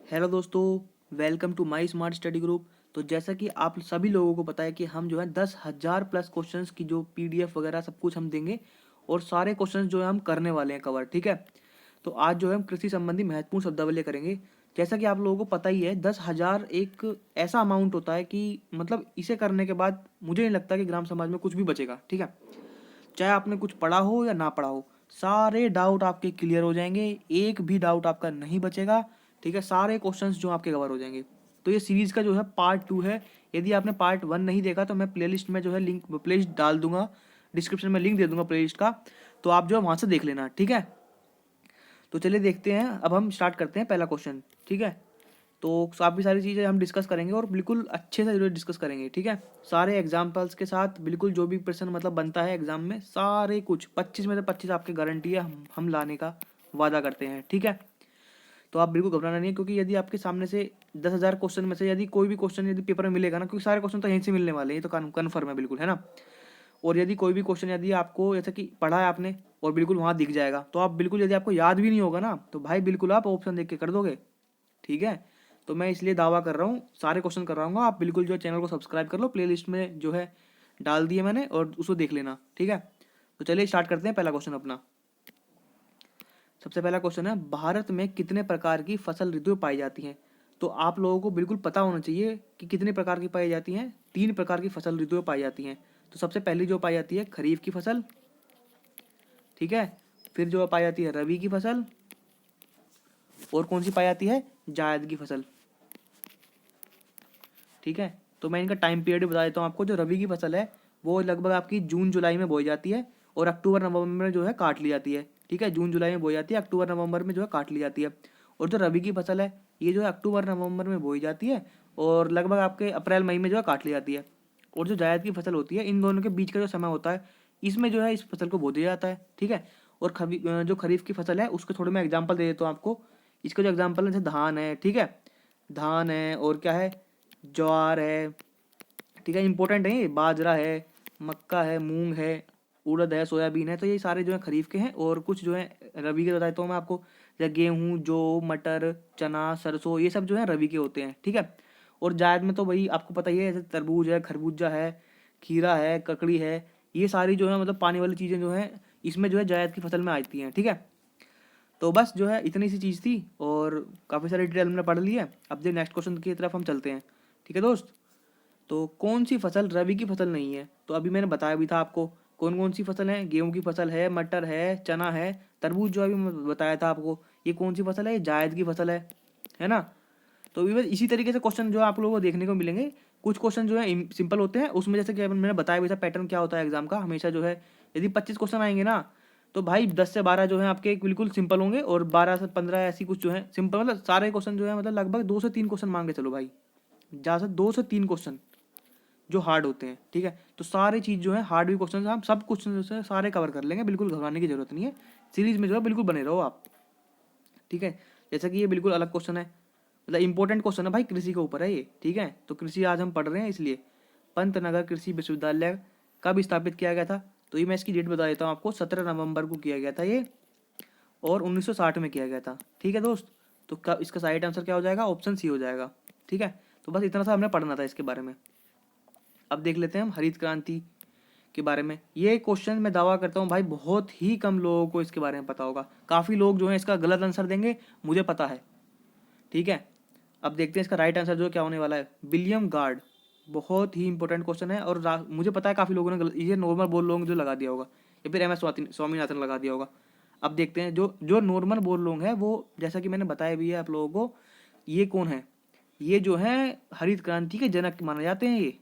Hello दोस्तों, welcome to my smart study group. तो जैसा कि आप सभी लोगों को पता है कि हम जो है 10,000 प्लस क्वेश्चंस की जो पीडीएफ वगैरह सब कुछ हम देंगे और सारे क्वेश्चंस जो है हम करने वाले हैं कवर। ठीक है। तो आज जो है हम कृषि संबंधी महत्वपूर्ण शब्दावली करेंगे। जैसा कि आप लोगों को पता ही है, 10,000 एक ऐसा अमाउंट होता है कि मतलब इसे करने के बाद मुझे नहीं लगता कि ग्राम समाज में कुछ भी बचेगा। ठीक है। चाहे आपने कुछ पढ़ा हो या ना पढ़ा हो, सारे डाउट आपके क्लियर हो जाएंगे, एक भी डाउट आपका नहीं बचेगा। ठीक है। सारे क्वेश्चंस जो आपके कवर हो जाएंगे। तो ये सीरीज का जो है पार्ट 2 है। यदि आपने पार्ट 1 नहीं देखा तो मैं प्लेलिस्ट में जो है लिंक प्लेलिस्ट डाल दूंगा, डिस्क्रिप्शन में लिंक दे दूंगा प्लेलिस्ट का। तो आप जो है वहां से देख लेना। ठीक है। तो चलिए देखते हैं, अब हम स्टार्ट करते हैं पहला क्वेश्चन। ठीक है। तो काफ़ी सारी चीज़ें हम डिस्कस करेंगे और बिल्कुल अच्छे से जरूर डिस्कस करेंगे। ठीक है। सारे एग्जाम्पल्स के साथ बिल्कुल जो भी प्रश्न मतलब बनता है एग्जाम में, सारे कुछ 25 में से 25 आपके गारंटी है, हम लाने का वादा करते हैं। ठीक है। तो आप बिल्कुल घबराना नहीं है, क्योंकि यदि आपके सामने से 10,000 क्वेश्चन में से यदि कोई भी क्वेश्चन यदि पेपर में मिलेगा ना, क्योंकि सारे क्वेश्चन तो यहीं से मिलने वाले हैं, ये तो कन्फर्म है बिल्कुल, है ना। और यदि कोई भी क्वेश्चन यदि आपको जैसे कि पढ़ा है आपने और बिल्कुल वहाँ दिख जाएगा, तो आप बिल्कुल, यदि आपको याद भी नहीं होगा ना, तो भाई बिल्कुल आप ऑप्शन देख के कर दोगे। ठीक है। तो मैं इसलिए दावा कर रहा हूँ, सारे क्वेश्चन कर रहा हूँ, आप बिल्कुल जो चैनल को सब्सक्राइब कर लो, प्लेलिस्ट में जो है डाल दिए मैंने, और उसको देख लेना। ठीक है। तो चलिए स्टार्ट करते हैं पहला क्वेश्चन अपना। सबसे पहला क्वेश्चन है, भारत में कितने प्रकार की फसल ऋतुएं पाई जाती हैं। तो आप लोगों को बिल्कुल पता होना चाहिए कि कितने प्रकार की पाई जाती हैं। 3 प्रकार की फसल ऋतुएं पाई जाती हैं। तो सबसे पहली जो पाई जाती है खरीफ की फसल। ठीक है। फिर जो पाई जाती है रबी की फसल, और कौन सी पाई जाती है, जायद की फसल। ठीक है। तो मैं इनका टाइम पीरियड बता देता हूँ आपको। जो रबी की फसल है वो लगभग आपकी जून जुलाई में बोई जाती है, और अक्टूबर नवंबर में जो है काट ली जाती है। ठीक है। जून जुलाई में बोई जाती है, अक्टूबर नवंबर में जो है काट ली जाती है। और जो रबी की फसल है ये जो है अक्टूबर नवंबर में बोई जाती है, और लगभग आपके अप्रैल मई में जो है काट ली जाती है। और जो जायद की फसल होती है, इन दोनों के बीच का जो समय होता है, इसमें जो है इस फसल को बो दिया जाता है। ठीक है। और जो खरीफ की फसल है उसके थोड़े मैं एग्जाम्पल दे देता हूँ आपको। इसका जो एग्जाम्पल है, जैसे धान है। ठीक है। धान है, और क्या है, ज्वार है। ठीक है। इंपॉर्टेंट है ये, बाजरा है, मक्का है, मूंग है, उड़द है, सोयाबीन है। तो ये सारे जो है खरीफ के हैं, और कुछ जो है रबी के बताता हूँ मैं आपको। जैसे गेहूँ, जौ, मटर, चना, सरसों, ये सब जो है रबी के होते हैं। ठीक है। और जायद में तो भाई आपको पता ही है, जैसे तरबूज है, खरबूजा है, खीरा है, ककड़ी है। ये सारी जो है मतलब पानी वाली चीज़ें जो हैं, इसमें जो है जायद की फसल में आती हैं। ठीक है। तो बस जो है इतनी सी चीज़ थी, और काफ़ी सारी डिटेल हमने पढ़ ली है। अब जो नेक्स्ट क्वेश्चन की तरफ हम चलते हैं। ठीक है दोस्त। तो कौन सी फसल रबी की फसल नहीं है, तो अभी मैंने बताया भी था आपको कौन कौन सी फसल है। गेहूं की फसल है, मटर है, चना है, तरबूज जो अभी मैं बताया था आपको, ये कौन सी फसल है, ये जायद की फसल है ना। तो भी बस इसी तरीके से क्वेश्चन जो है आप लोगों को देखने को मिलेंगे। कुछ क्वेश्चन जो है सिंपल होते हैं, उसमें जैसे कि मैंने बताया भी था पैटर्न क्या होता है एग्जाम का हमेशा जो है। यदि 25 क्वेश्चन आएंगे ना, तो भाई 10 से 12 जो है आपके बिल्कुल सिंपल होंगे, और 12 से 15 ऐसी कुछ जो है सिंपल, मतलब सारे क्वेश्चन जो है मतलब लगभग 2 से 3 क्वेश्चन मांग के चलो भाई, ज़्यादा से 2 से 3 क्वेश्चन जो हार्ड होते हैं। ठीक है। तो सारी चीज़ जो है हार्ड भी क्वेश्चन हम सब क्वेश्चन जो है सारे कवर कर लेंगे, बिल्कुल घबराने की जरूरत नहीं है। सीरीज में जो है बिल्कुल बने रहो आप। ठीक है। जैसा कि ये बिल्कुल अलग क्वेश्चन है, मतलब इंपॉर्टेंट क्वेश्चन है भाई, कृषि के ऊपर है ये। ठीक है। तो कृषि आज हम पढ़ रहे हैं, इसलिए पंतनगर कृषि विश्वविद्यालय कब स्थापित किया गया था। तो ये मैं इसकी डेट बता देता हूँ आपको, 17 नवंबर को किया गया था ये, और 1960 में किया गया था। ठीक है दोस्त। तो इसका राइट आंसर क्या हो जाएगा, ऑप्शन सी हो जाएगा। ठीक है। तो बस इतना सा हमने पढ़ना था इसके बारे में। अब देख लेते हैं हम हरित क्रांति के बारे में। ये क्वेश्चन मैं दावा करता हूँ भाई बहुत ही कम लोगों को इसके बारे में पता होगा। काफ़ी लोग जो है इसका गलत आंसर देंगे, मुझे पता है। ठीक है। अब देखते हैं इसका राइट आंसर जो क्या होने वाला है, विलियम गार्ड। बहुत ही इंपॉर्टेंट क्वेश्चन है, और मुझे पता है काफ़ी लोगों ने ये नॉर्मल बोल लोग जो लगा दिया होगा, या फिर MS स्वामीनाथन लगा दिया होगा। अब देखते हैं जो जो नॉर्मल बोल लोग हैं वो, जैसा कि मैंने बताया भी है आप लोगों को, ये कौन है, ये जो है हरित क्रांति के जनक माने जाते हैं ये।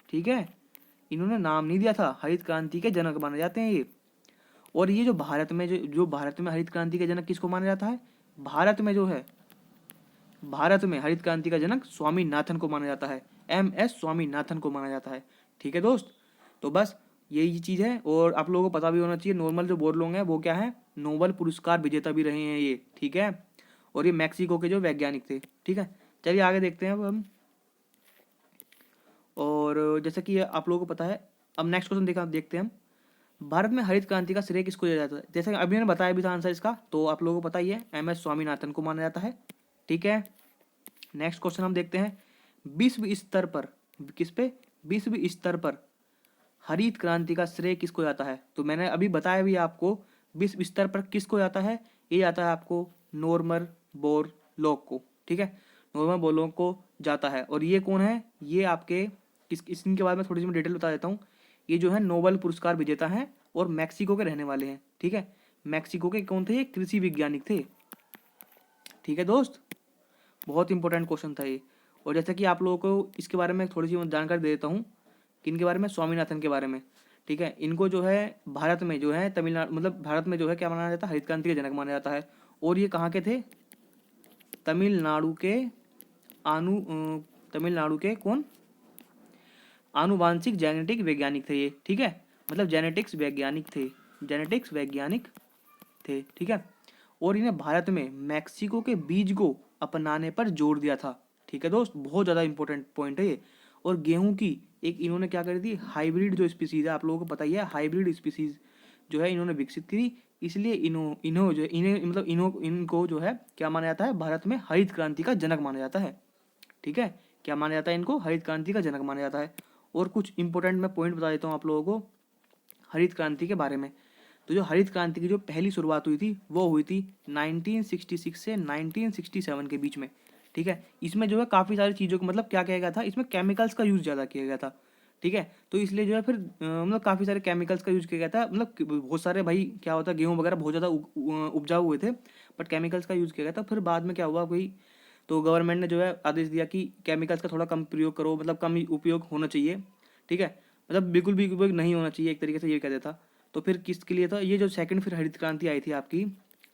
ठीक है। इन्होंने नाम नहीं दिया था, हरित क्रांति के जनक माने जाते हैं ये। और ये जो भारत में जो भारत में हरित क्रांति के जनक किसको माना जाता है, भारत में जो है, भारत में हरित क्रांति का जनक स्वामीनाथन को माना जाता है। MS स्वामीनाथन को माना जाता है। ठीक है दोस्त। तो बस यही चीज़ है, और आप लोगों को पता भी होना चाहिए नॉर्मल जो बोर्ड लोग हैं वो क्या है, नोबेल पुरस्कार विजेता भी रहे हैं ये। ठीक है। और ये मैक्सिको के जो वैज्ञानिक थे। ठीक है। चलिए आगे देखते हैं अब हम। और जैसा कि आप लोगों को पता है, अब नेक्स्ट क्वेश्चन देखते हैं हम। भारत में हरित क्रांति का श्रेय किसको दिया जाता है, जैसे कि अभी मैंने बताया भी था आंसर इसका, तो आप लोगों को पता ही है, MS स्वामीनाथन को माना जाता है। ठीक है। नेक्स्ट क्वेश्चन हम देखते हैं, विश्व स्तर पर, किस पे, विश्व स्तर पर हरित क्रांति का श्रेय किसको जाता है? तो मैंने अभी बताया भी आपको, विश्व स्तर पर किसको जाता है, ये जाता है आपको नॉर्मन बोरलॉग को, ठीक है, नॉर्मन बोरलॉग को जाता है। और ये कौन है, ये आपके इनके बारे में थोड़ी सी मैं डिटेल बता देता हूँ। ये जो है नोबेल पुरस्कार विजेता हैं और मैक्सिको के रहने वाले हैं, ठीक है, मैक्सिको के कौन थे, ये कृषि वैज्ञानिक थे, ठीक है दोस्त, बहुत इंपॉर्टेंट क्वेश्चन था ये। और जैसे कि आप लोगों को इसके बारे में थोड़ी सी मैं जानकारी दे देता हूँ, किनके बारे में, स्वामीनाथन के बारे में, ठीक है। इनको जो है भारत में जो है तमिलनाडु, मतलब भारत में जो है क्या माना जाता है, हरित क्रांति के जनक माना जाता है। और ये कहाँ के थे, तमिलनाडु के तमिलनाडु के कौन, आनुवांशिक जेनेटिक वैज्ञानिक थे ये, ठीक है, मतलब जेनेटिक्स वैज्ञानिक थे, जेनेटिक्स वैज्ञानिक थे, ठीक है। और इन्हें भारत में मैक्सिको के बीज को अपनाने पर जोर दिया था, ठीक है दोस्त, बहुत ज़्यादा इंपॉर्टेंट पॉइंट है ये। और गेहूं की एक इन्होंने क्या करी थी, हाइब्रिड जो स्पीसीज है, आप लोगों को पता ही है, हाइब्रिड स्पीसीज जो है इन्होंने विकसित की थी, इसलिए इन्हों जो इन्हें मतलब इनको जो है क्या माना जाता है, भारत में हरित क्रांति का जनक माना जाता है, ठीक है, क्या माना जाता है इनको, हरित क्रांति का जनक माना जाता है। और कुछ इंपॉर्टेंट मैं पॉइंट बता देता हूँ आप लोगों को हरित क्रांति के बारे में। तो जो हरित क्रांति की जो पहली शुरुआत हुई थी वो हुई थी 1966 से 1967 के बीच में, ठीक है। इसमें जो है काफ़ी सारी चीज़ों को मतलब क्या किया गया था, इसमें केमिकल्स का यूज़ ज़्यादा किया गया था, ठीक है। तो इसलिए जो है फिर मतलब काफ़ी सारे केमिकल्स का यूज़ किया गया था, मतलब बहुत सारे भाई क्या होता है, गेहूँ वगैरह बहुत ज़्यादा उपजाऊ हुए थे, बट केमिकल्स का यूज़ किया गया था। फिर बाद में क्या हुआ कोई, तो गवर्नमेंट ने जो है आदेश दिया कि केमिकल्स का थोड़ा कम प्रयोग करो, मतलब कम उपयोग होना चाहिए, ठीक है, मतलब बिल्कुल भी उपयोग नहीं होना चाहिए, एक तरीके से ये कह देता। तो फिर किसके लिए था ये जो सेकंड फिर हरित क्रांति आई थी आपकी,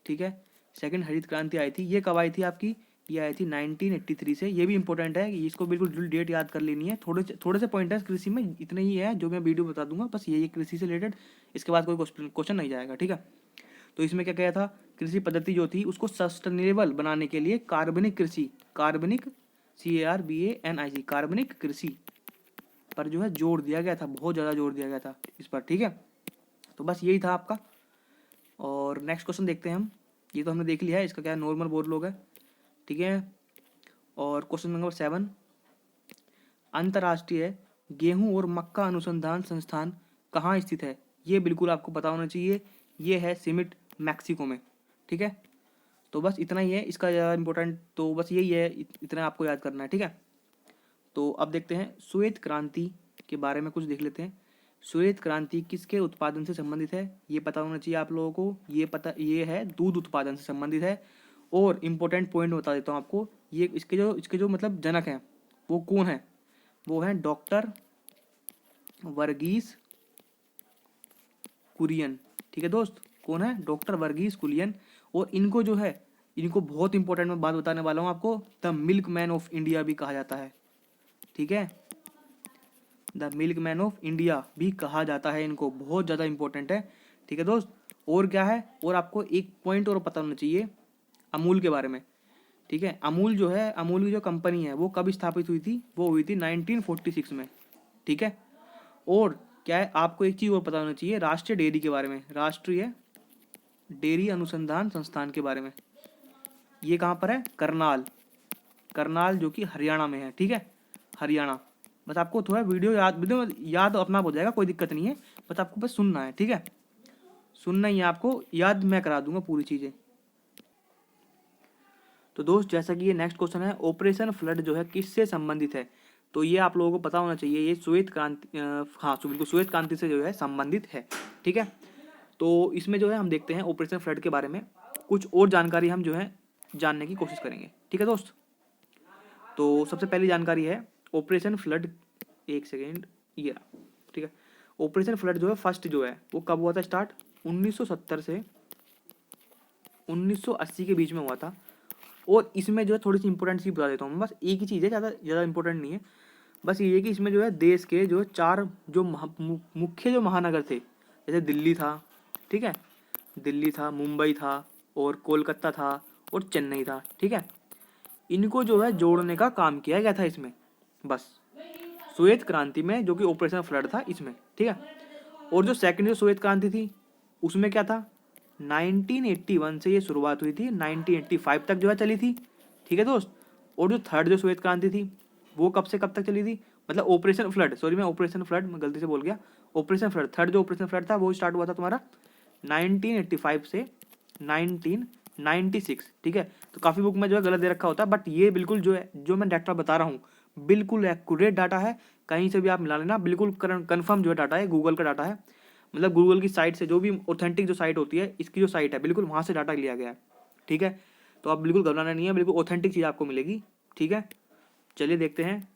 ठीक है, सेकंड हरित क्रांति आई थी, ये कब आई थी आपकी, ये आई थी 1983 से। ये भी इंपॉर्टेंट है, इसको बिल्कुल डेट याद कर लेनी है। थोड़े से पॉइंट है कृषि में, इतने ही है जो मैं वीडियो बता दूंगा, बस ये कृषि से रिलेटेड, इसके बाद कोई क्वेश्चन नहीं जाएगा, ठीक है। तो इसमें क्या कहा था, कृषि पद्धति जो थी उसको सस्टेनेबल बनाने के लिए कार्बनिक कृषि, कार्बनिक CARBANIC, कार्बनिक कृषि पर जो है जोर दिया गया था, बहुत ज़्यादा जोर दिया गया था इस पर, ठीक है। तो बस यही था आपका। और नेक्स्ट क्वेश्चन देखते हैं हम, ये तो हमने देख लिया है, इसका क्या नॉर्मल बोरलॉग है, ठीक है। और क्वेश्चन नंबर 7, अंतर्राष्ट्रीय गेहूं और मक्का अनुसंधान संस्थान कहाँ स्थित है? ये बिल्कुल आपको पता होना चाहिए, ये है सिमिट, मैक्सिको में, ठीक है। तो बस इतना ही है इसका ज़्यादा इंपॉर्टेंट, तो बस यही है, इतना आपको याद करना है, ठीक है। तो अब देखते हैं श्वेत क्रांति के बारे में कुछ देख लेते हैं। श्वेत क्रांति किसके उत्पादन से संबंधित है, ये पता होना चाहिए आप लोगों को, ये है दूध उत्पादन से संबंधित है। और इम्पोर्टेंट पॉइंट बता देता हूँ आपको, ये इसके जो मतलब जनक हैं वो कौन है, वो हैं डॉक्टर वर्गीस कुरियन, ठीक है दोस्त, कौन है, डॉक्टर वर्गीस कुरियन। और इनको जो है, इनको बहुत इंपॉर्टेंट मैं बात बताने वाला हूँ आपको, the milk man of India भी कहा जाता है, ठीक है, the milk man of India भी कहा जाता है इनको, बहुत ज़्यादा इंपॉर्टेंट है, ठीक है दोस्त। और क्या है, और आपको एक पॉइंट और पता होना चाहिए अमूल के बारे में, ठीक है। अमूल जो है, अमूल की जो कंपनी है वो कब स्थापित हुई थी, वो हुई थी 1946 में, ठीक है। और क्या है, आपको एक चीज़ और पता होना चाहिए राष्ट्रीय डेयरी के बारे में, राष्ट्रीय डेयरी अनुसंधान संस्थान के बारे में, ये कहाँ पर है, करनाल, करनाल जो कि हरियाणा में है, ठीक है, हरियाणा। बस आपको थोड़ा वीडियो याद अपना हो जाएगा, कोई दिक्कत नहीं है, बस आपको बस सुनना है, ठीक है, सुनना ही है आपको, याद मैं करा दूंगा पूरी चीज़ें। तो दोस्त जैसा कि ये नेक्स्ट क्वेश्चन है, ऑपरेशन फ्लड जो है किससे संबंधित है? तो ये आप लोगों को पता होना चाहिए, ये श्वेत क्रांति, हाँ बिल्कुल श्वेत क्रांति से जो है संबंधित है, ठीक है। तो इसमें जो है हम देखते हैं ऑपरेशन फ्लड के बारे में कुछ और जानकारी हम जो है जानने की कोशिश करेंगे, ठीक है दोस्त। तो सबसे पहली जानकारी है ऑपरेशन फ्लड, एक सेकेंड, ये रहा, ठीक है। ऑपरेशन फ्लड जो है फर्स्ट जो है वो कब हुआ था स्टार्ट, 1970 से 1980 के बीच में हुआ था। और इसमें जो है थोड़ी सी इंपॉर्टेंट सी बता देता हूँ, बस एक ही चीज़ है, ज़्यादा इंपॉर्टेंट नहीं है, बस ये है कि इसमें जो है देश के जो 4 जो मुख्य जो महानगर थे, जैसे दिल्ली था, ठीक है, दिल्ली था, मुंबई था और कोलकाता था और चेन्नई था, ठीक है, इनको जो है जोड़ने का काम किया गया था इसमें, बस श्वेत क्रांति में, जो कि ऑपरेशन फ्लड था इसमें, ठीक है। और जो सेकंड जो श्वेत क्रांति थी उसमें क्या था, 1981 से ये शुरुआत हुई थी, 1985 तक जो है चली थी, ठीक है दोस्त। और जो थर्ड जो श्वेत क्रांति थी वो कब से कब तक चली थी, मतलब ऑपरेशन फ्लड, सॉरी मैं ऑपरेशन फ्लड मैं गलती से बोल गया, ऑपरेशन फ्लड, थर्ड जो ऑपरेशन फ्लड था वो स्टार्ट हुआ था तुम्हारा 1985 से 1996, ठीक है। तो काफ़ी बुक में जो है गलत दे रखा होता है, बट ये बिल्कुल जो है जो मैं डाटा बता रहा हूँ बिल्कुल एक्यूरेट डाटा है, कहीं से भी आप मिला लेना, बिल्कुल कन्फर्म जो है डाटा है, गूगल का डाटा है, मतलब गूगल की साइट से जो भी ऑथेंटिक जो साइट होती है, इसकी जो साइट है बिल्कुल वहाँ से डाटा लिया गया है, ठीक है। तो आप बिल्कुल घबराना नहीं है, बिल्कुल ऑथेंटिक चीज़ आपको मिलेगी, ठीक है। चलिए देखते हैं।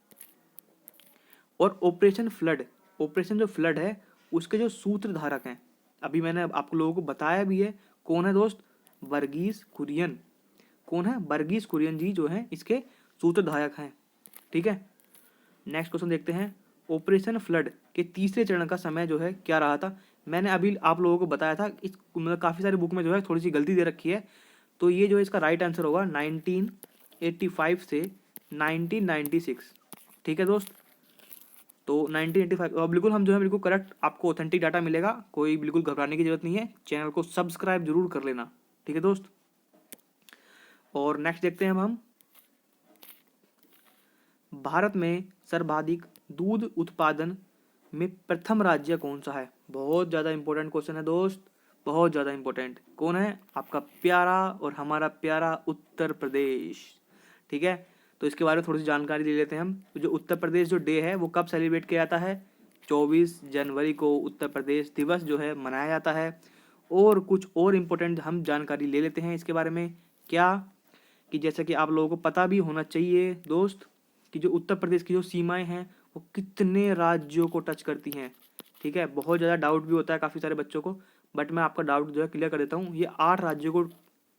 और ऑपरेशन फ्लड, ऑपरेशन जो फ्लड है उसके जो सूत्रधारक हैं, अभी मैंने आप लोगों को बताया भी है, कौन है दोस्त, वर्गीस कुरियन, कौन है, वर्गीस कुरियन जी जो है इसके सूत्रधारक हैं, ठीक है। नेक्स्ट क्वेश्चन देखते हैं। ऑपरेशन फ्लड के तीसरे चरण का समय जो है क्या रहा था, मैंने अभी आप लोगों को बताया था, इस मतलब काफ़ी सारी बुक में जो है थोड़ी सी गलती दे रखी है, तो ये जो है इसका राइट आंसर होगा 1985 से 1996, ठीक है दोस्त। तो 1985 और बिल्कुल हम जो है बिल्कुल करेक्ट, आपको ऑथेंटिक डाटा मिलेगा, कोई बिल्कुल घबराने की जरूरत नहीं है, चैनल को सब्सक्राइब जरूर कर लेना, ठीक है दोस्त। और नेक्स्ट देखते हैं अब हम, भारत में सर्वाधिक दूध उत्पादन में प्रथम राज्य कौन सा है, बहुत ज़्यादा इंपॉर्टेंट क्वेश्चन है दोस्त, बहुत ज़्यादा इंपॉर्टेंट, कौन है, आपका प्यारा और हमारा प्यारा उत्तर प्रदेश, ठीक है। तो इसके बारे में थोड़ी सी जानकारी ले लेते हैं हम। तो जो उत्तर प्रदेश जो डे है वो कब सेलिब्रेट किया जाता है, 24 जनवरी को उत्तर प्रदेश दिवस जो है मनाया जाता है। और कुछ और इम्पोर्टेंट हम जानकारी ले लेते हैं इसके बारे में, क्या कि जैसे कि आप लोगों को पता भी होना चाहिए दोस्त कि जो उत्तर प्रदेश की जो सीमाएं हैं वो कितने राज्यों को टच करती हैं, ठीक है। बहुत ज़्यादा डाउट भी होता है काफ़ी सारे बच्चों को, बट मैं आपका डाउट जो है क्लियर कर देता हूँ, ये 8 राज्यों को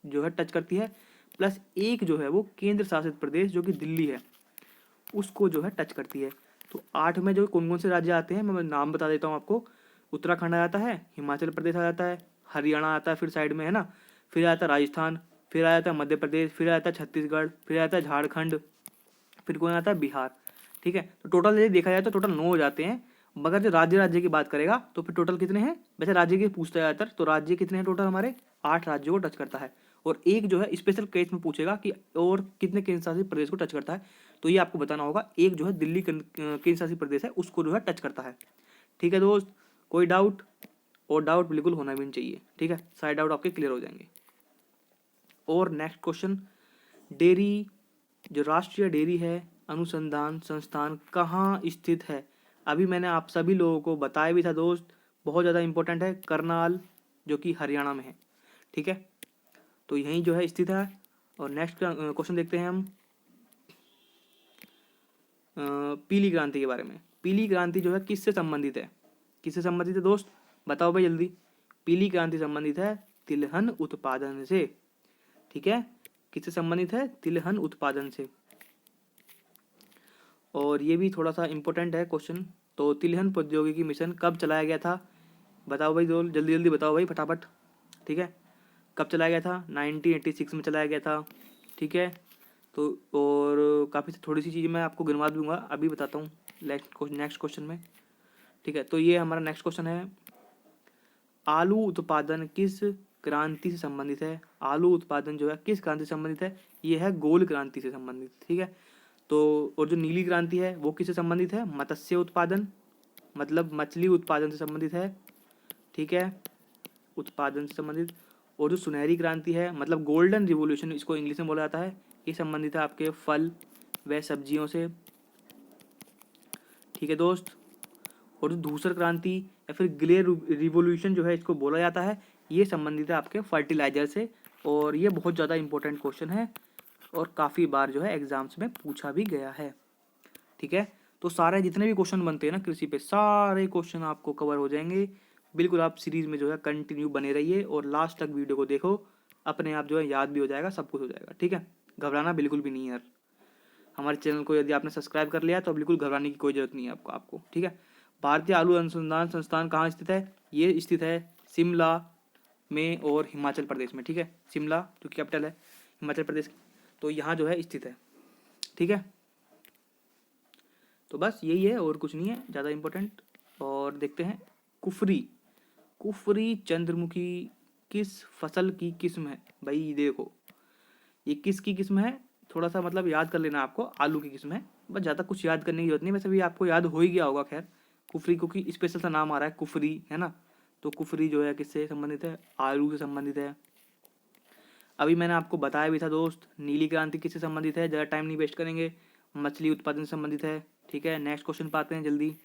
जो है टच करती है, प्लस एक जो है वो केंद्र शासित प्रदेश जो कि दिल्ली है उसको जो है टच करती है। तो 8 में जो कौन कौन से राज्य आते हैं मैं नाम बता देता हूँ आपको। उत्तराखंड आ जाता है, हिमाचल प्रदेश आ जाता है, हरियाणा आता है फिर साइड में है ना, फिर आ जाता है राजस्थान, फिर आ जाता है मध्य प्रदेश, फिर आ जाता है छत्तीसगढ़, फिर आ जाता है झारखंड, फिर कौन आता है, बिहार, ठीक है। तो टोटल यदि देखा जाए तो टोटल 9 हो जाते हैं, मगर जो राज्य राज्य की बात करेगा तो फिर टोटल कितने हैं, वैसे राज्य की पूछता है ज़्यादातर, तो राज्य कितने हैं टोटल हमारे, 8 राज्यों को टच करता है। और एक जो है स्पेशल केस में पूछेगा कि और कितने केंद्र शासित प्रदेश को टच करता है, तो ये आपको बताना होगा, एक जो है दिल्ली केंद्र शासित प्रदेश है उसको जो है टच करता है, ठीक है दोस्त। कोई डाउट, और डाउट बिल्कुल होना भी नहीं चाहिए, ठीक है, सारे डाउट आपके क्लियर हो जाएंगे। और नेक्स्ट क्वेश्चन, डेयरी जो राष्ट्रीय डेयरी है अनुसंधान संस्थान कहाँ स्थित है, अभी मैंने आप सभी लोगों को बताया भी था दोस्त, बहुत ज़्यादा इंपॉर्टेंट है, करनाल जो कि हरियाणा में है, ठीक है। तो यहीं जो है स्थित है। और नेक्स्ट क्वेश्चन देखते हैं हम पीली क्रांति के बारे में। पीली क्रांति जो है किससे संबंधित है, किससे संबंधित है दोस्त, बताओ भाई जल्दी। पीली क्रांति संबंधित है तिलहन उत्पादन से, ठीक है, किससे संबंधित है, तिलहन उत्पादन से। और ये भी थोड़ा सा इम्पोर्टेंट है क्वेश्चन, तो तिलहन प्रौद्योगिकी मिशन कब चलाया गया था, बताओ भाई दो जल्दी जल्दी बताओ भाई फटाफट, ठीक है। कब चलाया गया था, 1986 में चलाया गया था, ठीक है। तो और काफ़ी थोड़ी सी चीज़ें मैं आपको गिनवा दूंगा, अभी बताता हूँ नेक्स्ट क्वेश्चन में, ठीक है। तो ये हमारा नेक्स्ट क्वेश्चन है, आलू उत्पादन किस क्रांति से संबंधित है, आलू उत्पादन जो है किस क्रांति से संबंधित है, ये है गोल क्रांति से संबंधित, ठीक है। तो और जो नीली क्रांति है वो किससे संबंधित है, मत्स्य उत्पादन, मतलब मछली उत्पादन से संबंधित है, ठीक है, उत्पादन से संबंधित। और जो सुनहरी क्रांति है मतलब गोल्डन रिवोल्यूशन इसको इंग्लिश में बोला जाता है, ये संबंधित है आपके फल व सब्जियों से, ठीक है दोस्त। और जो धूसर क्रांति या फिर ग्रे रिवोल्यूशन जो है इसको बोला जाता है, ये संबंधित है आपके फर्टिलाइजर से। और ये बहुत ज़्यादा इंपॉर्टेंट क्वेश्चन है और काफ़ी बार जो है एग्जाम्स में पूछा भी गया है, ठीक है। तो सारे जितने भी क्वेश्चन बनते हैं ना कृषि पे, सारे क्वेश्चन आपको कवर हो जाएंगे, बिल्कुल आप सीरीज में जो है कंटिन्यू बने रहिए और लास्ट तक वीडियो को देखो, अपने आप जो है याद भी हो जाएगा, सब कुछ हो जाएगा, ठीक है। घबराना बिल्कुल भी नहीं है यार, हमारे चैनल को यदि आपने सब्सक्राइब कर लिया तो बिल्कुल घबराने की कोई जरूरत नहीं है आपको, ठीक है। भारतीय आलू अनुसंधान संस्थान कहाँ स्थित है, ये स्थित है शिमला में और हिमाचल प्रदेश में, ठीक है। शिमला जो कैपिटल है हिमाचल प्रदेश की, तो यहाँ जो है स्थित है, ठीक है। तो बस यही है और कुछ नहीं है ज़्यादा इम्पोर्टेंट। और देखते हैं कुफरी, कुफरी चंद्रमुखी किस फसल की किस्म है, भाई देखो ये किसकी किस्म है, थोड़ा सा मतलब याद कर लेना आपको, आलू की किस्म है, बस ज़्यादा कुछ याद करने की जरूरत नहीं, वैसे भी आपको याद हो ही गया होगा। खैर कुफरी, क्योंकि स्पेशल सा नाम आ रहा है कुफरी, है ना। तो कुफरी जो है किससे संबंधित है, आलू से संबंधित है। अभी मैंने आपको बताया भी था दोस्त, नीली क्रांति किससे संबंधित है, ज़्यादा टाइम नहीं वेस्ट करेंगे, मछली उत्पादन से संबंधित है। ठीक है, नेक्स्ट क्वेश्चन पाते हैं जल्दी।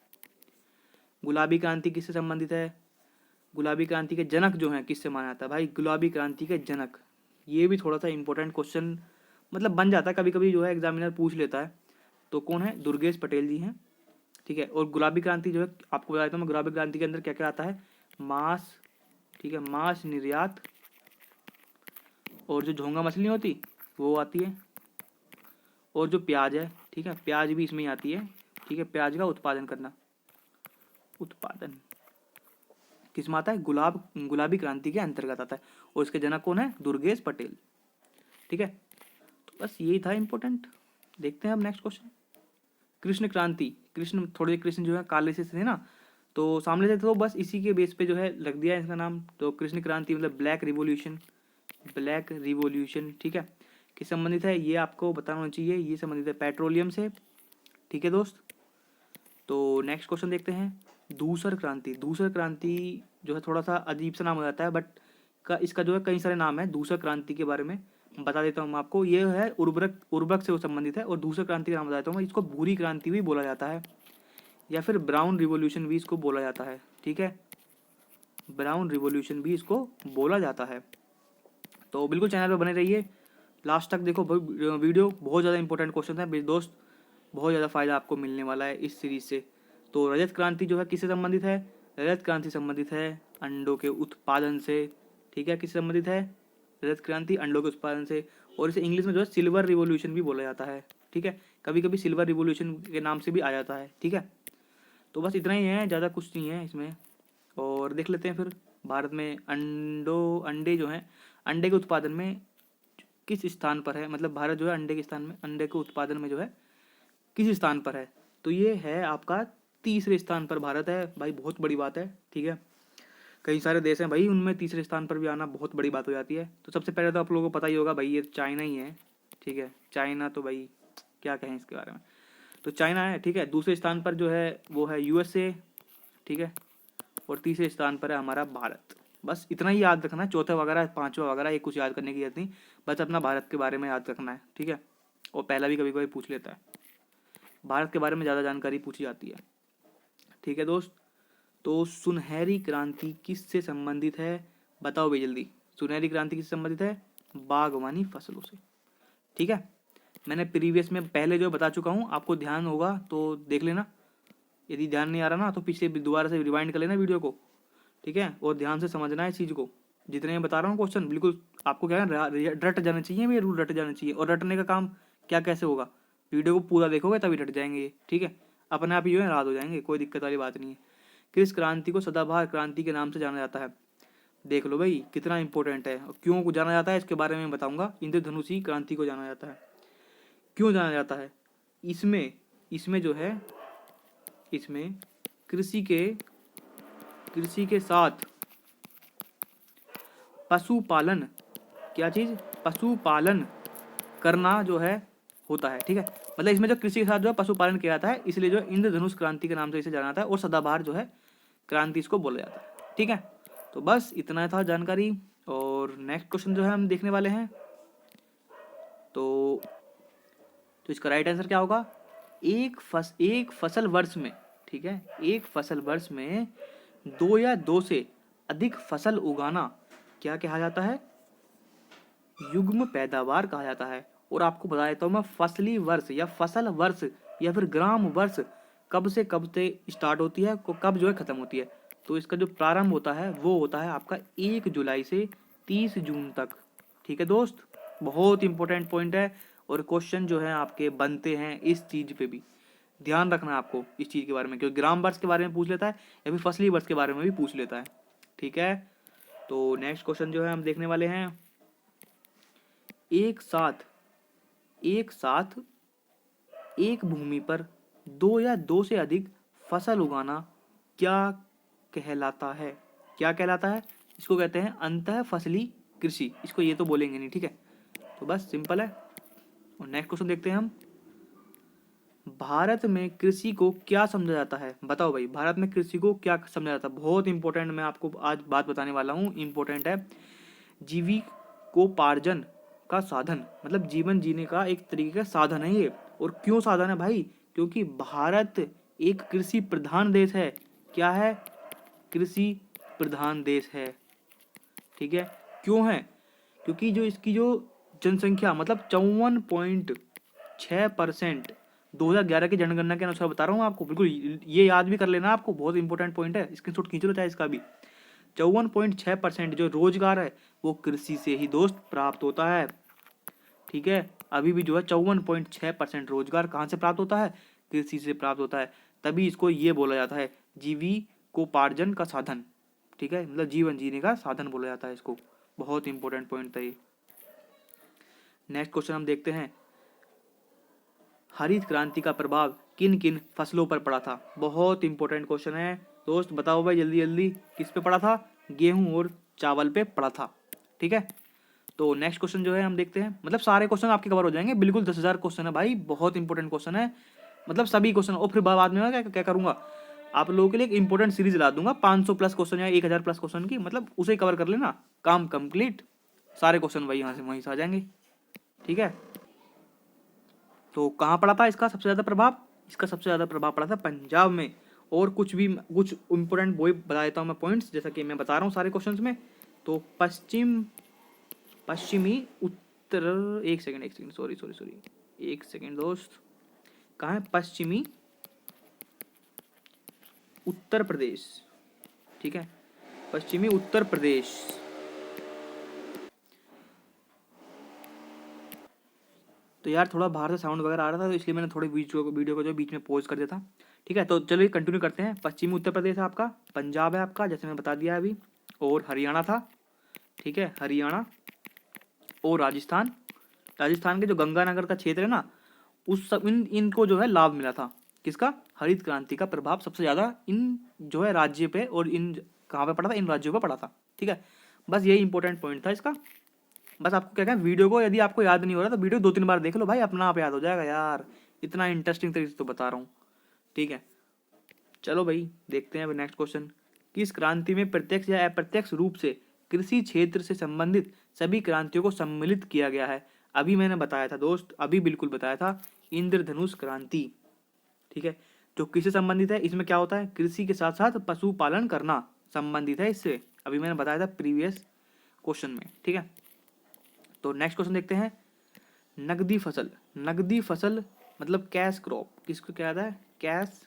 गुलाबी क्रांति किससे संबंधित है, गुलाबी क्रांति के जनक जो हैं किससे माना जाता है भाई, गुलाबी क्रांति के जनक। ये भी थोड़ा सा इंपॉर्टेंट क्वेश्चन मतलब बन जाता है कभी कभी, जो है एग्जामिनर पूछ लेता है। तो कौन है, दुर्गेश पटेल जी हैं। ठीक है, और गुलाबी क्रांति जो है आपको बता देता हूँ मैं, गुलाबी क्रांति के अंदर क्या क्या आता है, मांस, ठीक है, मांस निर्यात, और जो झोंगा मछली होती वो आती है, और जो प्याज है, ठीक है, प्याज भी इसमें ही आती है। ठीक है, प्याज का उत्पादन करना, उत्पादन किस में आता है, गुलाबी क्रांति के अंतर्गत आता है, और इसके जनक कौन है, दुर्गेश पटेल। ठीक है, तो बस यही था इंपॉर्टेंट। देखते हैं अब नेक्स्ट क्वेश्चन। कृष्ण क्रांति, कृष्ण थोड़े कृष्ण जो है काले से थे ना, तो सामने से, तो बस इसी के बेस पे जो है रख दिया है इसका नाम। तो कृष्ण क्रांति मतलब ब्लैक रिवॉल्यूशन, ब्लैक रिवॉल्यूशन। ठीक है, किस संबंधित है ये आपको बताना होना चाहिए, ये संबंधित है पेट्रोलियम से। ठीक है दोस्त, तो नेक्स्ट क्वेश्चन देखते हैं। धूसर क्रांति, धूसर क्रांति जो है थोड़ा सा अजीब सा नाम हो जाता है, बट इसका जो है कई सारे नाम है। धूसर क्रांति के बारे में बता देता हूँ मैं आपको, ये है उर्वरक, उर्वरक से वो संबंधित है। और धूसर क्रांति का नाम बताता हूँ मैं, इसको भूरी क्रांति भी बोला जाता है, या फिर ब्राउन रिवॉल्यूशन भी इसको बोला जाता है। ठीक है, ब्राउन रिवॉल्यूशन भी इसको बोला जाता है। तो बिल्कुल चैनल पर बने रहिए, लास्ट तक देखो वीडियो, बहुत ज़्यादा इंपॉर्टेंट क्वेश्चन है मेरे दोस्त, बहुत ज़्यादा फायदा आपको मिलने वाला है इस सीरीज से। तो रजत क्रांति जो है किससे संबंधित है, रजत क्रांति संबंधित है अंडों के उत्पादन से। ठीक है, किससे संबंधित है, रजत क्रांति अंडों के उत्पादन से। और इसे इंग्लिश में जो है सिल्वर रिवॉल्यूशन भी बोला जाता है। ठीक है, कभी कभी सिल्वर रिवॉल्यूशन के नाम से भी आ जाता है। ठीक है, तो बस इतना ही है, ज़्यादा कुछ नहीं है इसमें। और देख लेते हैं फिर, भारत में अंडे जो हैं, अंडे के उत्पादन में किस स्थान पर है, मतलब भारत जो है अंडे के स्थान में, अंडे के उत्पादन में जो है किस स्थान पर है। तो ये है आपका तीसरे स्थान पर भारत है भाई, बहुत बड़ी बात है। ठीक है, कई सारे देश हैं भाई, उनमें तीसरे स्थान पर भी आना बहुत बड़ी बात हो जाती है। तो सबसे पहले तो आप लोगों को पता ही होगा भाई, ये चाइना ही है। ठीक है, चाइना तो भाई क्या कहें इसके बारे में, तो चाइना है। ठीक है, दूसरे स्थान पर जो है वो है यूएसए। ठीक है, और तीसरे स्थान पर है हमारा भारत। बस इतना ही याद रखना है, चौथा वगैरह पांचवा वगैरह ये कुछ याद करने की जरूरत नहीं, बस अपना भारत के बारे में याद रखना है। ठीक है, और पहला भी कभी कभी पूछ लेता है, भारत के बारे में ज़्यादा जानकारी पूछी जाती है। ठीक है दोस्त, तो सुनहरी क्रांति किससे संबंधित है, बताओ भाई जल्दी, सुनहरी क्रांति किससे संबंधित है, बागवानी फसलों से। ठीक है, मैंने प्रीवियस में पहले जो बता चुका हूँ, आपको ध्यान होगा तो देख लेना, यदि ध्यान नहीं आ रहा ना तो पीछे दोबारा से रिवाइंड कर लेना वीडियो को। ठीक है, और ध्यान से समझना है इस चीज़ को, जितने मैं बता रहा हूँ क्वेश्चन बिल्कुल आपको क्या है, रट जाने चाहिए, ये रूल रट जाने चाहिए। और रटने का काम क्या कैसे होगा, वीडियो को पूरा देखोगे तभी रट जाएंगे ये। ठीक है, अपने आप ही जो है याद हो जाएंगे, कोई दिक्कत वाली बात नहीं है। किस क्रांति को सदाबहार क्रांति के नाम से जाना जाता है, देख लो भाई कितना इंपॉर्टेंट है, और क्यों जाना जाता है इसके बारे में बताऊंगा। इंद्रधनुषी क्रांति को जाना जाता है, क्यों जाना जाता है, इसमें इसमें जो है, इसमें कृषि के साथ पशुपालन, क्या चीज, पशुपालन करना जो है होता है। ठीक है, मतलब इसमें जो कृषि के साथ जो है पशुपालन किया जाता है, इसलिए जो इंद्रधनुष क्रांति के नाम से इसे जाना जाता है, और सदाबहार जो है क्रांति इसको बोला जाता है। ठीक है, तो बस इतना था जानकारी। और नेक्स्ट क्वेश्चन जो है हम देखने वाले हैं, तो इसका राइट आंसर क्या होगा, एक फसल वर्ष में, ठीक है, एक फसल वर्ष में 2 या 2 से अधिक फसल उगाना क्या कहा जाता है, युग्म पैदावार कहा जाता है। और आपको बता देता हूँ मैं, फसली वर्ष या फसल वर्ष या फिर ग्राम वर्ष कब से स्टार्ट होती है, कब जो है खत्म होती है। तो इसका जो प्रारंभ होता है वो होता है आपका 1 जुलाई से 30 जून तक। ठीक है दोस्त, बहुत इंपॉर्टेंट पॉइंट है, और क्वेश्चन जो है आपके बनते हैं इस चीज पे भी ध्यान रखना है आपको, इस चीज के बारे में, क्योंकि ग्राम वर्ष के बारे में पूछ लेता है या फिर फसली वर्ष के बारे में भी पूछ लेता है। ठीक है, तो नेक्स्ट क्वेश्चन जो है हम देखने वाले हैं, एक साथ एक भूमि पर 2 या 2 से अधिक फसल उगाना क्या कहलाता है, क्या कहलाता है, इसको कहते हैं अंतः फसली कृषि, इसको ये तो बोलेंगे नहीं। ठीक है, तो बस सिंपल है, और नेक्स्ट क्वेश्चन देखते हैं हम, भारत में कृषि को क्या समझा जाता है? बताओ भाई, भारत में कृषि को क्या समझा जाता है? बहुत इंपॉर्टेंट मैं आपको आज बात बताने वाला हूँ, इंपॉर्टेंट है। जीविकोपार्जन का साधन, मतलब जीवन जीने का एक तरीके का साधन है ये। और क्यों साधन है भाई? क्योंकि भारत एक कृषि प्रधान देश है। क्या है? कृषि प्रधान देश है। ठीक है, क्यों है? क्योंकि जो इसकी जो जनसंख्या, मतलब 54.6%, 2011 की जनगणना के अनुसार बता रहा हूँ आपको, बिल्कुल ये याद भी कर लेना आपको, बहुत इंपॉर्टेंट पॉइंट है, स्क्रीनशॉट खींच लो चाहे इसका भी। 54.6% जो रोजगार है वो कृषि से ही दोस्त प्राप्त होता है। ठीक है, अभी भी जो है 54.6% रोजगार कहाँ से प्राप्त होता है? कृषि से प्राप्त होता है। तभी इसको ये बोला जाता है जीविकोपार्जन का साधन। ठीक है, मतलब जीवन जीने का साधन बोला जाता है इसको। बहुत इंपॉर्टेंट पॉइंट था ये। नेक्स्ट क्वेश्चन हम देखते हैं, हरित क्रांति का प्रभाव किन किन फसलों पर पड़ा था? बहुत इंपॉर्टेंट क्वेश्चन है दोस्त, बताओ भाई जल्दी जल्दी, किस पे पड़ा था? गेहूं और चावल पे पड़ा था। ठीक है, तो नेक्स्ट क्वेश्चन जो है हम देखते हैं, मतलब सारे क्वेश्चन आपके कवर हो जाएंगे, बिल्कुल 10,000 क्वेश्चन है भाई, बहुत इंपॉर्टेंट क्वेश्चन है, मतलब सभी क्वेश्चन। और फिर बाद में मैं क्या करूंगा, आप लोगों के लिए एक इंपॉर्टेंट सीरीज ला दूंगा 500 प्लस क्वेश्चन या 1000 प्लस क्वेश्चन की, मतलब उसे कवर कर लेना, काम कंप्लीट, सारे क्वेश्चन वही यहाँ से वहीं से आ जाएंगे। ठीक है, तो कहाँ पड़ा था इसका सबसे ज़्यादा प्रभाव? इसका सबसे ज़्यादा प्रभाव पड़ा था पंजाब में। और कुछ इंपॉर्टेंट वही बता देता हूँ मैं पॉइंट्स, जैसा कि मैं बता रहा हूँ सारे क्वेश्चंस में। तो पश्चिमी उत्तर, एक सेकंड, सॉरी एक सेकंड दोस्त, कहाँ है? पश्चिमी उत्तर प्रदेश। ठीक है, पश्चिमी उत्तर प्रदेश। तो यार थोड़ा बाहर से साउंड वगैरह आ रहा था, तो इसलिए मैंने थोड़ी वीडियो को जो बीच में पॉज कर दिया था। ठीक है, तो चलिए कंटिन्यू करते हैं। पश्चिमी उत्तर प्रदेश है आपका, पंजाब है आपका, जैसे मैं बता दिया अभी, और हरियाणा था। ठीक है, हरियाणा और राजस्थान। राजस्थान के जो गंगानगर का क्षेत्र है ना, उस सब इनको जो है लाभ मिला था। किसका? हरित क्रांति का प्रभाव सबसे ज्यादा इन जो है राज्य पे, और इन कहाँ पे पड़ा था? इन राज्यों पे पड़ा था। ठीक है, बस यही इंपॉर्टेंट पॉइंट था इसका। बस आपको क्या कहना, वीडियो को यदि आपको याद नहीं हो रहा तो वीडियो 2-3 बार देख लो भाई, अपना आप याद हो जाएगा यार, इतना इंटरेस्टिंग तरीके से तो बता रहा हूँ। ठीक है, चलो भाई देखते हैं नेक्स्ट क्वेश्चन। किस क्रांति में प्रत्यक्ष या अप्रत्यक्ष रूप से कृषि क्षेत्र से संबंधित सभी क्रांतियों को सम्मिलित किया गया है? अभी मैंने बताया था दोस्त, अभी बिल्कुल बताया था, इंद्रधनुष क्रांति। ठीक है, जो किससे संबंधित है? इसमें क्या होता है? कृषि के साथ साथ पशुपालन करना संबंधित है इससे, अभी मैंने बताया था प्रीवियस क्वेश्चन में। ठीक है, तो नेक्स्ट क्वेश्चन देखते हैं, नगदी फसल। नगदी फसल मतलब कैश क्रॉप, किसको क्या आता है? Cash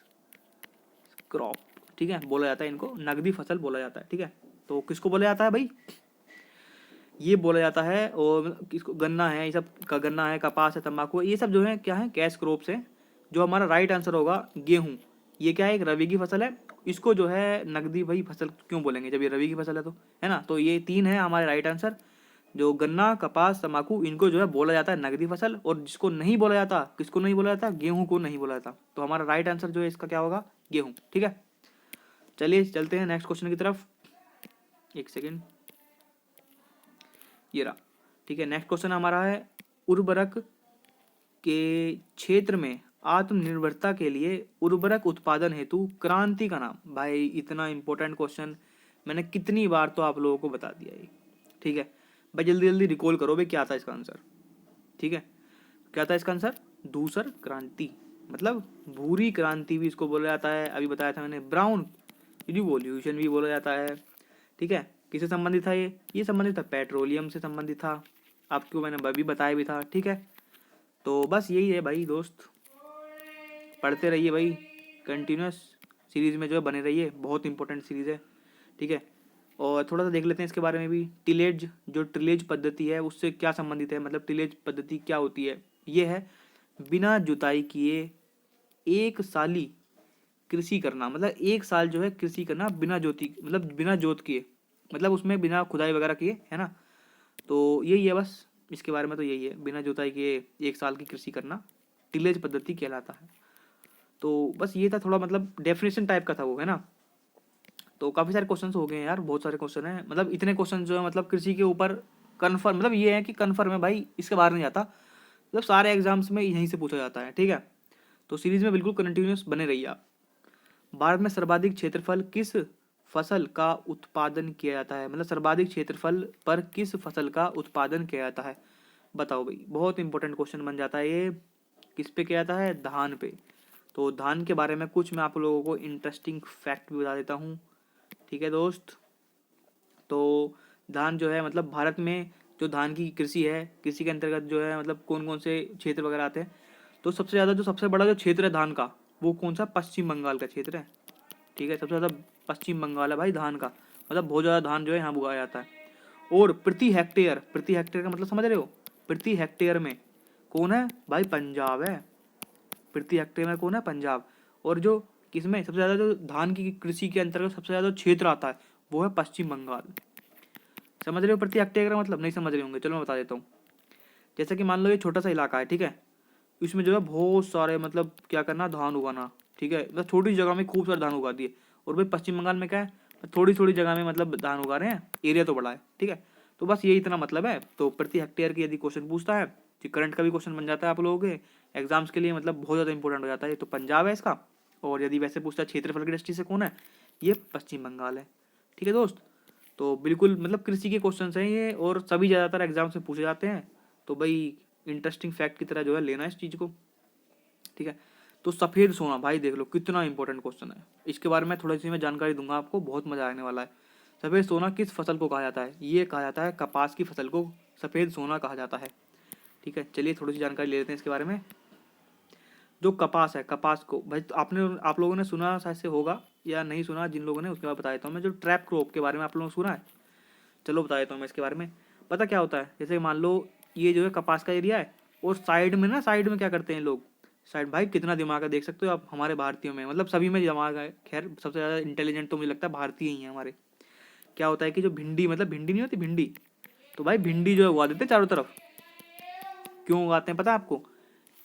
crop. ठीक है, बोला जाता है इनको, नगदी फसल बोला जाता है। ठीक है, तो किसको बोला जाता है भाई? ये बोला जाता है, और किसको? गन्ना है, ये सब का गन्ना है, कपास है, तंबाकू है, ये सब जो है क्या है? कैश क्रॉप्स है। जो हमारा राइट आंसर होगा गेहूं। ये क्या है? एक रबी की फसल है। इसको जो है नगदी भाई फसल क्यों बोलेंगे जब ये रबी की फसल है तो, है ना? तो ये 3 है हमारे राइट आंसर। जो गन्ना, कपास, तंबाकू, इनको जो है बोला जाता है नगदी फसल। और जिसको नहीं बोला जाता, किसको नहीं बोला जाता? गेहूं को नहीं बोला जाता। तो हमारा राइट आंसर जो है इसका क्या होगा? गेहूं। ठीक है, चलिए चलते हैं नेक्स्ट क्वेश्चन की तरफ। एक सेकेंड, ये रहा। ठीक है, नेक्स्ट क्वेश्चन हमारा है, उर्वरक के क्षेत्र में आत्मनिर्भरता के लिए उर्वरक उत्पादन हेतु क्रांति का नाम। भाई इतना इंपॉर्टेंट क्वेश्चन मैंने कितनी बार तो आप लोगों को बता दिया है। ठीक है भाई, जल्दी जल्दी रिकॉल करो भाई, क्या था इसका आंसर? ठीक है, क्या था इसका आंसर? धूसर क्रांति, मतलब भूरी क्रांति भी इसको बोला जाता है। अभी बताया था मैंने, ब्राउन रिवॉल्यूशन भी बोला जाता है। ठीक है, किससे संबंधित था ये संबंधित था पेट्रोलियम से संबंधित था, आपको मैंने अभी बताया भी था। ठीक है, तो बस यही है भाई दोस्त, पढ़ते रहिए भाई, कंटिन्यूस सीरीज में जो है बने रहिए, बहुत इंपॉर्टेंट सीरीज है। ठीक है, और थोड़ा सा देख लेते हैं इसके बारे में भी। टिलेज, जो टिलेज पद्धति है उससे क्या संबंधित है, मतलब टिलेज पद्धति क्या होती है? ये है बिना जुताई किए एक साली कृषि करना, मतलब एक साल जो है कृषि करना बिना जोती, मतलब बिना जोत किए, मतलब उसमें बिना खुदाई वगैरह किए, है ना? तो यही है बस, इसके बारे में तो यही है, बिना जुताई किए एक साल की कृषि करना टिलेज पद्धति कहलाता है। तो बस ये था, थोड़ा मतलब डेफिनेशन टाइप का था वो, है ना? तो काफ़ी सारे क्वेश्चन हो गए हैं यार, बहुत सारे क्वेश्चन हैं, मतलब इतने क्वेश्चन जो है मतलब कृषि के ऊपर कन्फर्म, मतलब ये है कि कन्फर्म है भाई, इसके बाहर नहीं आता। मतलब सारे एग्जाम्स में यहीं से पूछा जाता है, ठीक है। तो सीरीज में बिल्कुल कंटिन्यूस बने रहिए आप। भारत में सर्वाधिक क्षेत्रफल किस फसल का उत्पादन किया जाता है, मतलब सर्वाधिक क्षेत्रफल पर किस फसल का उत्पादन किया जाता है, बताओ भाई। बहुत इंपॉर्टेंट क्वेश्चन बन जाता है ये। किस पे किया जाता है, धान पे। तो धान के बारे में कुछ मैं आप लोगों को इंटरेस्टिंग फैक्ट भी बता देता हूँ, ठीक है दोस्त। तो धान जो है मतलब भारत में जो धान की कृषि है, कृषि के अंतर्गत जो है मतलब कौन कौन से क्षेत्र वगैरह आते हैं। तो सबसे ज़्यादा जो सबसे बड़ा जो क्षेत्र है धान का, वो कौन सा, पश्चिम बंगाल का क्षेत्र है, ठीक है। सबसे ज़्यादा पश्चिम बंगाल है भाई धान का, मतलब बहुत ज़्यादा धान जो है यहाँ उगाया जाता है। और प्रति हेक्टेयर का मतलब समझ रहे हो, प्रति हेक्टेयर में कौन है भाई, पंजाब है। प्रति हेक्टेयर में कौन है, पंजाब। और जो किसमें सबसे ज़्यादा जो धान की कृषि के अंतर्गत सबसे ज़्यादा क्षेत्र आता है वो है पश्चिम बंगाल। समझ रहे हो प्रति हेक्टेयर का मतलब, नहीं समझ रहे होंगे, चलो मैं बता देता हूँ। जैसे कि मान लो ये छोटा सा इलाका है, ठीक है। इसमें जो है बहुत सारे मतलब क्या करना, धान उगाना, ठीक है। मतलब छोटी सी जगह में खूब सारे धान उगा दिए। और भाई पश्चिम बंगाल में क्या है, थोड़ी थोड़ी जगह में मतलब धान उगा रहे हैं, एरिया तो बड़ा है, ठीक है। तो बस ये इतना मतलब है। तो प्रति हेक्टेयर की यदि क्वेश्चन पूछता है, कि करंट का भी क्वेश्चन बन जाता है आप लोगों के एग्जाम्स के लिए, मतलब बहुत ज़्यादा इंपॉर्टेंट हो जाता है। तो पंजाब है इसका। और यदि वैसे पूछता है क्षेत्रफल की दृष्टि से कौन है, ये पश्चिम बंगाल है, ठीक है दोस्त। तो बिल्कुल मतलब कृषि के क्वेश्चन हैं ये, और सभी ज़्यादातर एग्जाम से पूछे जाते हैं। तो भाई इंटरेस्टिंग फैक्ट की तरह जो है लेना है इस चीज़ को, ठीक है। तो सफ़ेद सोना भाई देख लो कितना इंपॉर्टेंट क्वेश्चन है। इसके बारे में थोड़ी सी मैं जानकारी दूंगा आपको, बहुत मजा आने वाला है। सफ़ेद सोना किस फसल को कहा जाता है, ये कहा जाता है कपास की फसल को सफ़ेद सोना कहा जाता है, ठीक है। चलिए थोड़ी सी जानकारी ले लेते हैं इसके बारे में। जो कपास है, कपास को भाई तो आप लोगों ने सुना शायद से होगा, या नहीं सुना जिन लोगों ने, उसके बाद बता देता हूँ मैं। जो ट्रैप क्रॉप के बारे में आप लोगों ने सुना है, चलो बता देता हूँ मैं इसके बारे में। पता क्या होता है, जैसे मान लो ये जो है कपास का एरिया है, और साइड में ना, साइड में क्या करते हैं लोग, साइड भाई कितना दिमाग है देख सकते हो आप हमारे भारतीयों में, मतलब सभी में दिमाग है। खैर सबसे ज़्यादा इंटेलिजेंट तो मुझे लगता है भारतीय ही हैं हमारे। क्या होता है कि जो भिंडी, मतलब भिंडी नहीं होती भिंडी, तो भाई भिंडी जो है उगा देते हैं चारों तरफ। क्यों उगाते हैं पता है आपको,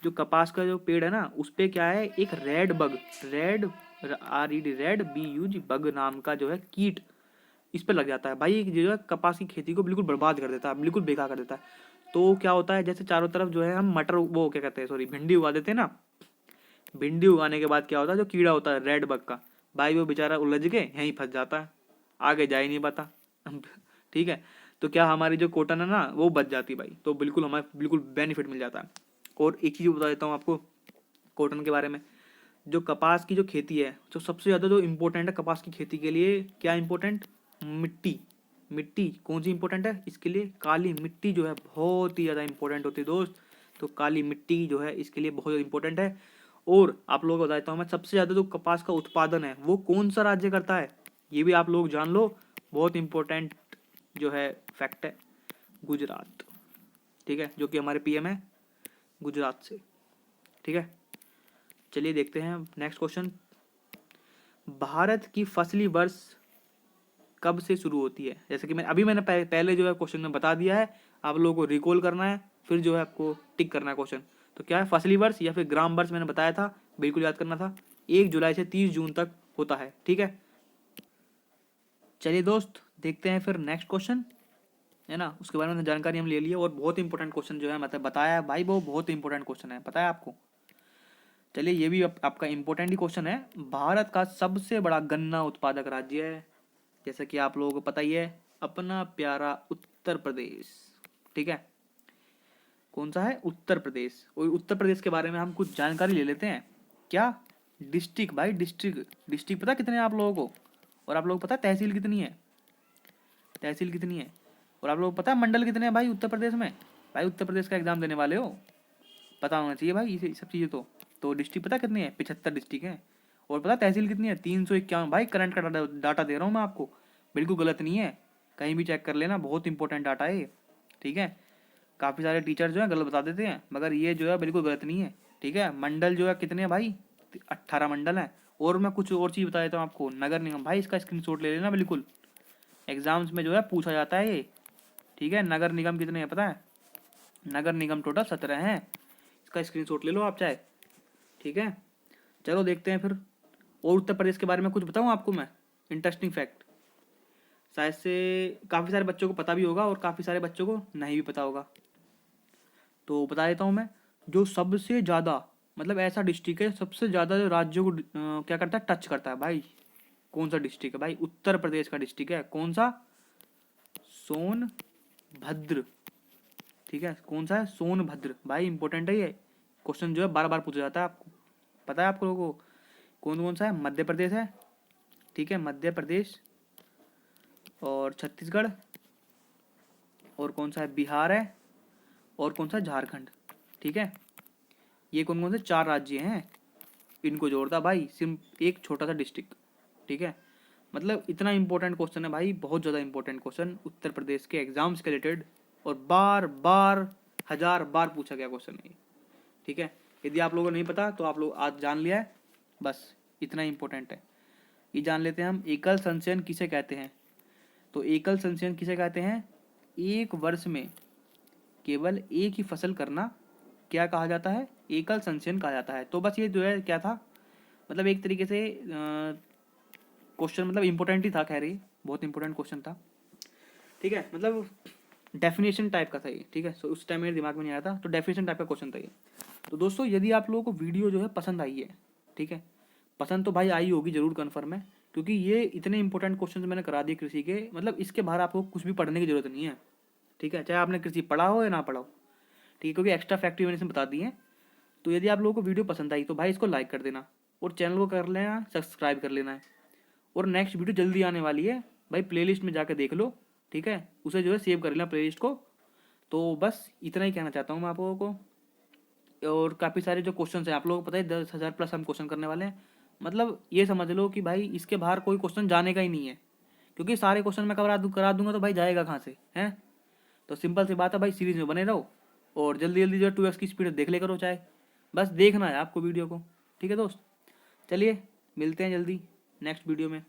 जो कपास का जो पेड़ है ना, उस पे क्या है, एक red bug, red RED red BUG bug नाम का जो है कीट इस पे लग जाता है भाई, जो है कपास की खेती को बिल्कुल बर्बाद कर देता है, बिल्कुल बेकार कर देता है। तो क्या होता है, जैसे चारों तरफ जो है हम मटर, वो क्या कहते हैं, सॉरी, भिंडी उगा देते हैं ना। भिंडी उगाने के बाद क्या होता है, जो कीड़ा होता है रेड बग का, भाई वो बेचारा उलझ के यहीं फंस जाता है, आगे जा ही नहीं पाता। ठीक है। तो क्या हमारी जो कॉटन है ना वो बच जाती भाई, तो बिल्कुल हमें बिल्कुल बेनिफिट मिल जाता है। और एक चीज़ बता देता हूँ आपको कॉटन के बारे में। जो कपास की जो खेती है, तो सबसे ज़्यादा जो इम्पोर्टेंट है कपास की खेती के लिए, क्या इम्पोर्टेंट, मिट्टी। मिट्टी कौन सी इंपॉर्टेंट है इसके लिए, काली मिट्टी जो है बहुत ही ज़्यादा इंपॉर्टेंट होती है दोस्त। तो काली मिट्टी जो है इसके लिए बहुत ज़्यादा इंपॉर्टेंट है। और आप लोगों को बताता हूँ मैं, सबसे ज़्यादा जो कपास का उत्पादन है वो कौन सा राज्य करता है, ये भी आप लोग जान लो, बहुत इंपॉर्टेंट जो है फैक्ट है, गुजरात, ठीक है, जो कि हमारे PM है गुजरात से, ठीक है। चलिए देखते हैं नेक्स्ट क्वेश्चन। भारत की फसली वर्ष कब से शुरू होती है, जैसे कि मैंने पहले जो है क्वेश्चन में बता दिया है, आप लोगों को रिकॉल करना है, फिर जो है आपको टिक करना है क्वेश्चन। तो क्या है, फसली वर्ष या फिर ग्राम वर्ष, मैंने बताया था, बिल्कुल याद करना था। 1 जुलाई से 30 जून तक होता है, ठीक है। चलिए दोस्त देखते हैं फिर नेक्स्ट क्वेश्चन, है ना, उसके बारे में जानकारी हम ले लिए। और बहुत इंपॉर्टेंट क्वेश्चन जो है मतलब बताया है भाई, वो बहुत इंपॉर्टेंट क्वेश्चन है, पता है आपको। चलिए ये भी आपका इंपॉर्टेंट ही क्वेश्चन है। भारत का सबसे बड़ा गन्ना उत्पादक राज्य है, जैसा कि आप लोगों को पता ही है, अपना प्यारा उत्तर प्रदेश, ठीक है। कौन सा है, उत्तर प्रदेश। और उत्तर प्रदेश के बारे में हम कुछ जानकारी ले लेते हैं। क्या, डिस्ट्रिक्ट भाई, डिस्ट्रिक्ट डिस्ट्रिक्ट पता कितने हैं आप लोगों को, और आप लोगों को पता है तहसील कितनी है, तहसील कितनी है, और आप लोगों को पता है मंडल कितने हैं भाई उत्तर प्रदेश में। भाई उत्तर प्रदेश का एग्जाम देने वाले हो, पता होना चाहिए भाई ये सब चीज़ें। तो डिस्ट्रिक्ट पता कितनी है, 75 डिस्ट्रिक्ट है। और पता तहसील कितनी है, 351। भाई करंट का डाटा दे रहा हूँ मैं आपको, बिल्कुल गलत नहीं है, कहीं भी चेक कर लेना, बहुत इंपॉर्टेंट डाटा है ये, ठीक है। काफ़ी सारे टीचर जो है गलत बता देते हैं, मगर ये जो है बिल्कुल गलत नहीं है, ठीक है। मंडल जो है कितने हैं भाई, 18 मंडल हैं। और मैं कुछ और चीज़ बता देता हूँ आपको, नगर निगम भाई, इसका स्क्रीनशॉट ले लेना, बिल्कुल एग्जाम्स में जो है पूछा जाता है ये, ठीक है। नगर निगम कितने हैं पता है, नगर निगम टोटल 17 हैं, इसका स्क्रीनशॉट ले लो आप चाहे, ठीक है। चलो देखते हैं फिर। और उत्तर प्रदेश के बारे में कुछ बताऊँ आपको मैं, इंटरेस्टिंग फैक्ट, शायद से काफ़ी सारे बच्चों को पता भी होगा और काफ़ी सारे बच्चों को नहीं भी पता होगा, तो बता देता हूँ मैं। जो सबसे ज़्यादा, मतलब ऐसा डिस्ट्रिक्ट है सबसे ज़्यादा जो राज्यों को क्या करता है, टच करता है भाई। कौन सा डिस्ट्रिक्ट है भाई? उत्तर प्रदेश का डिस्ट्रिक्ट है। कौन सा? सोनभद्र। ठीक है, कौन सा है? सोनभद्र। भाई इंपॉर्टेंट है ये क्वेश्चन, जो है बार बार पूछा जाता है। आपको पता है आप लोगों को कौन कौन सा है? मध्य प्रदेश है, ठीक है, मध्य प्रदेश, और छत्तीसगढ़, और कौन सा है? बिहार है, और कौन सा? झारखंड। ठीक है, ये कौन कौन से 4 राज्य हैं, इनको जोड़ता भाई सिर्फ एक छोटा सा डिस्ट्रिक्ट। ठीक है, मतलब इतना इंपॉर्टेंट क्वेश्चन है भाई, बहुत ज़्यादा इंपॉर्टेंट क्वेश्चन उत्तर प्रदेश के एग्जाम्स के रिलेटेड, और बार बार 1000 बार पूछा गया क्वेश्चन है ये। ठीक है, यदि आप लोगों को नहीं पता तो आप लोग आज जान लिया है, बस इतना इंपॉर्टेंट है। ये जान लेते हैं हम, एकल संचयन किसे कहते हैं? तो एकल संचयन किसे कहते हैं? एक वर्ष में केवल एक ही फसल करना क्या कहा जाता है? एकल संचयन कहा जाता है। तो बस ये जो है क्या था, मतलब एक तरीके से क्वेश्चन मतलब इंपॉर्टेंट ही था, खैर ये बहुत इंपॉर्टेंट क्वेश्चन था। ठीक है, मतलब डेफिनेशन टाइप का था ये। ठीक है, सो उस टाइम मेरे दिमाग में नहीं आया था, तो डेफिनेशन टाइप का क्वेश्चन था ये। तो दोस्तों यदि आप लोगों को वीडियो जो है पसंद आई है, ठीक है, पसंद तो भाई आई होगी जरूर, कन्फर्म है, क्योंकि ये इतने इंपॉर्टेंट क्वेश्चन मैंने करा दिए कृषि के, मतलब इसके बाहर आपको कुछ भी पढ़ने की जरूरत नहीं है। ठीक है, चाहे आपने कृषि पढ़ा हो या ना पढ़ा हो, ठीक है, क्योंकि एक्स्ट्रा फैक्ट मैंने इसमें बता दिए हैं। तो यदि आप लोगों को वीडियो पसंद आई तो भाई इसको लाइक कर देना, और चैनल को कर लेना सब्सक्राइब कर लेना है। और नेक्स्ट वीडियो जल्दी आने वाली है भाई, प्लेलिस्ट में जाकर देख लो। ठीक है, उसे जो है सेव कर लेना प्लेलिस्ट को। तो बस इतना ही कहना चाहता हूँ मैं आप लोगों को। और काफ़ी सारे जो क्वेश्चन हैं, आप लोगों को पता है 10,000 प्लस हम क्वेश्चन करने वाले हैं। मतलब ये समझ लो कि भाई इसके बाहर कोई क्वेश्चन जाने का ही नहीं है, क्योंकि सारे क्वेश्चन मैं करा दूंगा तो भाई जाएगा कहाँ से हैं। तो सिंपल सी बात है भाई, सीरीज में बने रहो, और जल्दी जल्दी जो 2x की स्पीड देख ले करो, चाहे बस देखना है आपको वीडियो को। ठीक है दोस्त, चलिए मिलते हैं जल्दी नेक्स्ट वीडियो में।